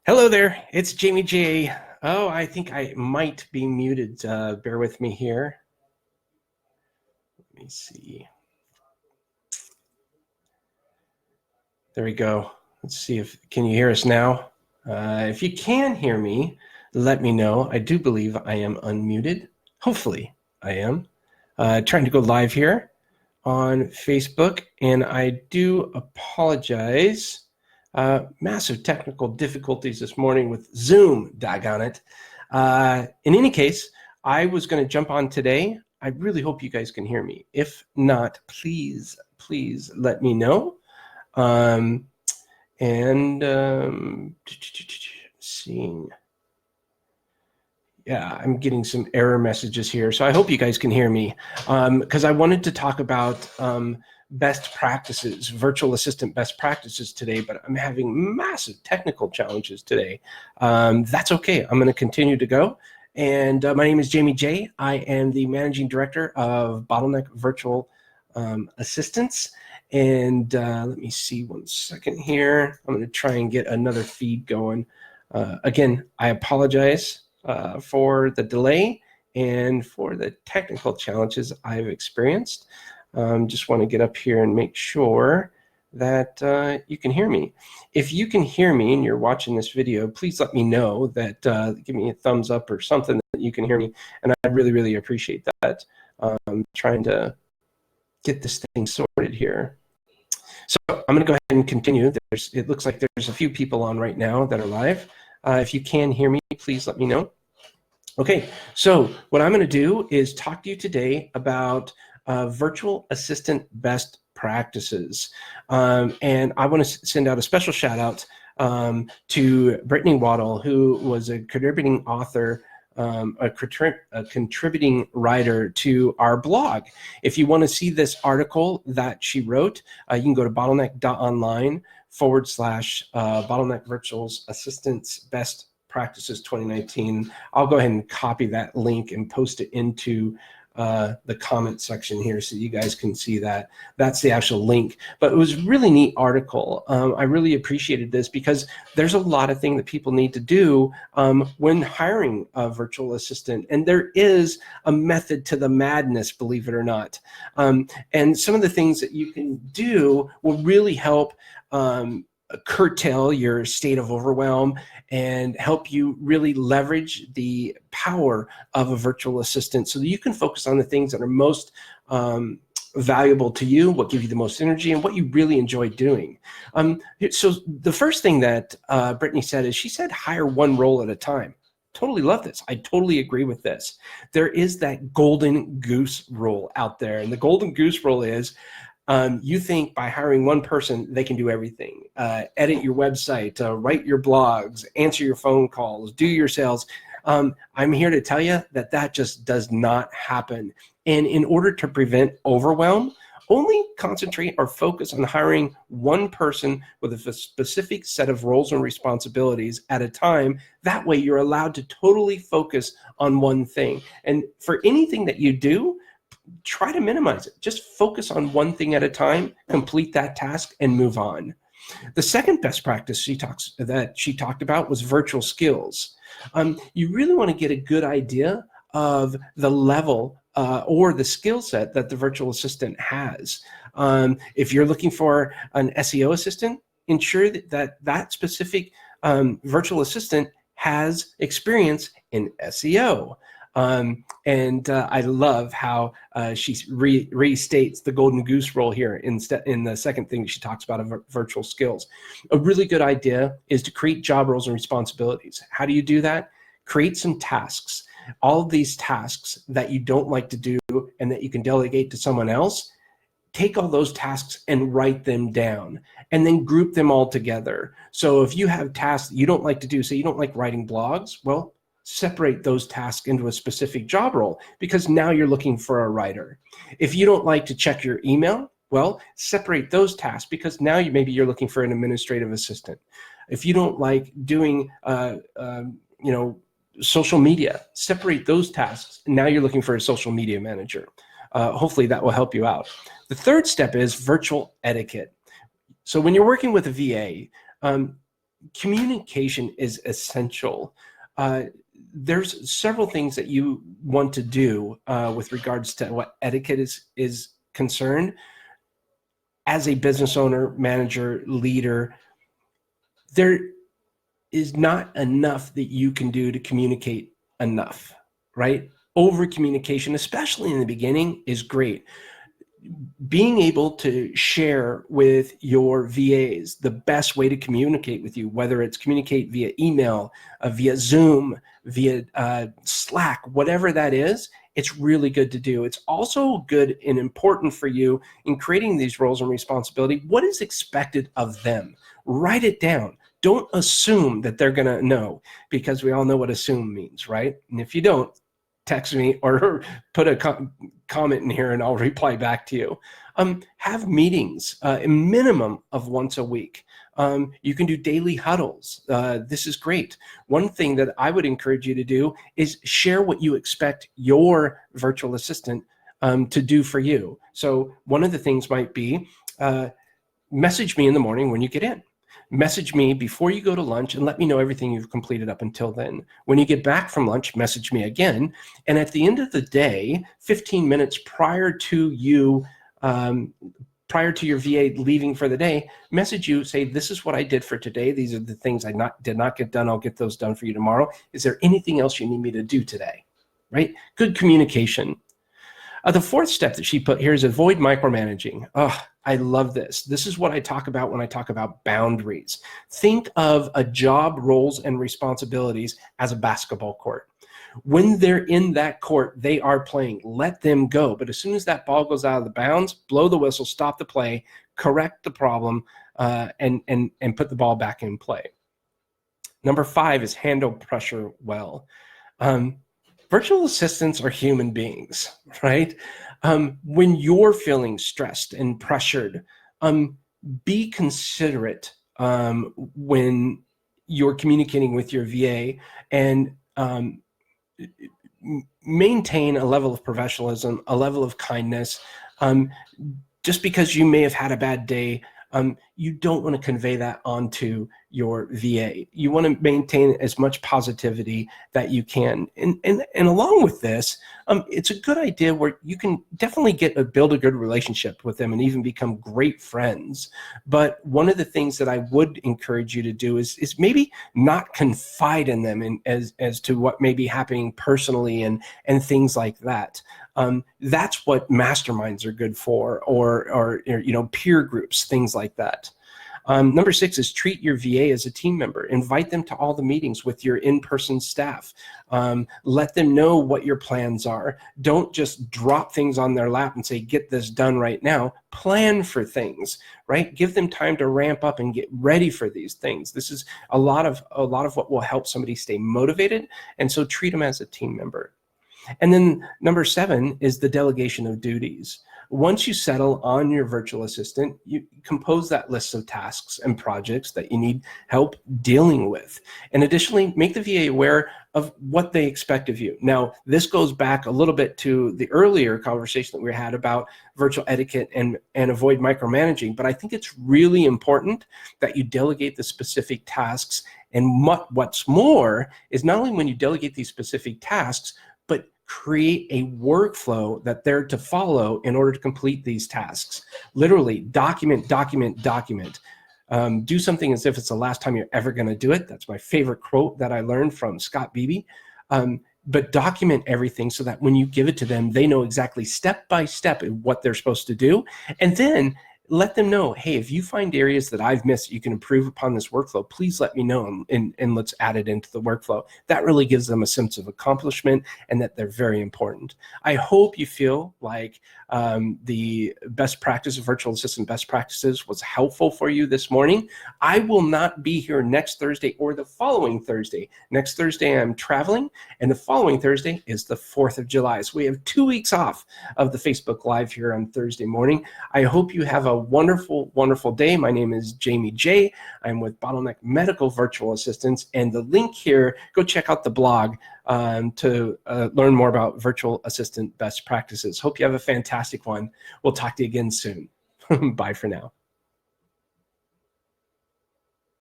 Hello there, it's Jamie J. Oh, I think I might be muted. Bear with me here. Let me see. There we go. Let's see can you hear us now? If you can hear me, let me know. I do believe I am unmuted. Hopefully I am. Trying to go live here on Facebook, and I do apologize. Massive technical difficulties this morning with Zoom, daggone it. In any case, I was going to jump on today. I really hope you guys can hear me. If not, please let me know. Seeing, yeah, I'm getting some error messages here. So I hope you guys can hear me, because I wanted to talk about best practices, virtual assistant best practices today, but I'm having massive technical challenges today. That's okay. I'm going to continue to go. And my name is Jamie J. I am the managing director of Bottleneck Virtual Assistants. And let me see 1 second here. I'm going to try and get another feed going. Again, I apologize for the delay and for the technical challenges I've experienced. Just want to get up here and make sure that you can hear me. If you can hear me and you're watching this video, please let me know that, give me a thumbs up or something that you can hear me. And I really appreciate that. Trying to get this thing sorted here. So I'm going to go ahead and continue. It looks like there's a few people on right now that are live. If you can hear me, please let me know. Okay, so what I'm going to do is talk to you today about virtual assistant best practices. And I want to send out a special shout out to Brittany Waddle, who was a contributing author, a contributing writer to our blog. If you want to see this article that she wrote, you can go to bottleneck.online/Bottleneck Virtual Assistants Best Practices 2019. I'll go ahead and copy that link and post it into the comment section here so you guys can see that. That's the actual link. But it was a really neat article. I really appreciated this because there's a lot of things that people need to do when hiring a virtual assistant. And there is a method to the madness, believe it or not. And some of the things that you can do will really help curtail your state of overwhelm and help you really leverage the power of a virtual assistant so that you can focus on the things that are most valuable to you, what give you the most energy, and what you really enjoy doing. So the first thing that Brittany said is she said, hire one role at a time. Totally love this. I totally agree with this. There is that golden goose rule out there. And the golden goose rule is you think by hiring one person, they can do everything. Edit your website, write your blogs, answer your phone calls, do your sales. I'm here to tell you that that just does not happen. And in order to prevent overwhelm, only concentrate or focus on hiring one person with a specific set of roles and responsibilities at a time. That way you're allowed to totally focus on one thing. And for anything that you do, try to minimize it. Just focus on one thing at a time, complete that task, and move on. The second best practice she talked about was virtual skills. You really want to get a good idea of the level or the skill set that the virtual assistant has. If you're looking for an SEO assistant, ensure that specific virtual assistant has experience in SEO. I love how she restates the golden goose rule here in the second thing she talks about of virtual skills. A really good idea is to create job roles and responsibilities. How do you do that? Create some tasks. All of these tasks that you don't like to do and that you can delegate to someone else, take all those tasks and write them down and then group them all together. So if you have tasks that you don't like to do, say you don't like writing blogs, well, separate those tasks into a specific job role because now you're looking for a writer. If you don't like to check your email, well, separate those tasks because now maybe you're looking for an administrative assistant. If you don't like doing, social media, separate those tasks. Now you're looking for a social media manager. Hopefully that will help you out. The third step is virtual etiquette. So when you're working with a VA, communication is essential. There's several things that you want to do with regards to what etiquette is concerned. As a business owner, manager, leader, there is not enough that you can do to communicate enough, right? Over communication, especially in the beginning, is great. Being able to share with your VAs the best way to communicate with you, whether it's communicate via email, via Zoom, via Slack, whatever that is, it's really good to do. It's also good and important for you in creating these roles and responsibility. What is expected of them? Write it down. Don't assume that they're going to know, because we all know what assume means, right? And if you don't, text me or put a comment in here and I'll reply back to you. Have meetings, a minimum of once a week. You can do daily huddles. This is great. One thing that I would encourage you to do is share what you expect your virtual assistant to do for you. So one of the things might be, message me in the morning when you get in. Message me before you go to lunch and let me know everything you've completed up until then. When you get back from lunch, message me again. And at the end of the day, 15 minutes prior to you, prior to your VA leaving for the day, message you, say, this is what I did for today. These are the things I did not get done. I'll get those done for you tomorrow. Is there anything else you need me to do today? Right? Good communication. The fourth step that she put here is avoid micromanaging. Oh, I love this. This is what I talk about when I talk about boundaries. Think of a job, roles, and responsibilities as a basketball court. When they're in that court, they are playing. Let them go. But as soon as that ball goes out of the bounds, blow the whistle, stop the play, correct the problem, and put the ball back in play. Number 5 is handle pressure well. Virtual assistants are human beings, right? When you're feeling stressed and pressured, be considerate when you're communicating with your VA, and maintain a level of professionalism, a level of kindness. Just because you may have had a bad day, you don't want to convey that onto your VA. You want to maintain as much positivity that you can. And along with this, it's a good idea where you can definitely build a good relationship with them and even become great friends. But one of the things that I would encourage you to do is maybe not confide in them as to what may be happening personally and things like that. That's what masterminds are good for, or peer groups, things like that. Number 6 is treat your VA as a team member. Invite them to all the meetings with your in-person staff. Let them know what your plans are. Don't just drop things on their lap and say, get this done right now. Plan for things, right? Give them time to ramp up and get ready for these things. This is a lot of what will help somebody stay motivated. And so treat them as a team member. And then number 7 is the delegation of duties. Once you settle on your virtual assistant, you compose that list of tasks and projects that you need help dealing with. And additionally, make the VA aware of what they expect of you. Now, this goes back a little bit to the earlier conversation that we had about virtual etiquette and avoid micromanaging, but I think it's really important that you delegate the specific tasks. And what's more is not only when you delegate these specific tasks, but create a workflow that they're to follow in order to complete these tasks. Literally, document. Do something as if it's the last time you're ever going to do it. That's my favorite quote that I learned from Scott Beebe. But document everything so that when you give it to them, they know exactly step by step what they're supposed to do. And then let them know, hey, if you find areas that I've missed, you can improve upon this workflow, please let me know, and let's add it into the workflow. That really gives them a sense of accomplishment and that they're very important. I hope you feel like the best practice of virtual assistant best practices was helpful for you this morning. I will not be here next Thursday or the following Thursday. Next Thursday, I'm traveling, and the following Thursday is the 4th of July. So we have 2 weeks off of the Facebook Live here on Thursday morning. I hope you have a wonderful, wonderful day. My name is Jamie J. I'm with Bottleneck Medical Virtual Assistants, and the link here, go check out the blog to learn more about virtual assistant best practices. Hope you have a fantastic one. We'll talk to you again soon. Bye for now.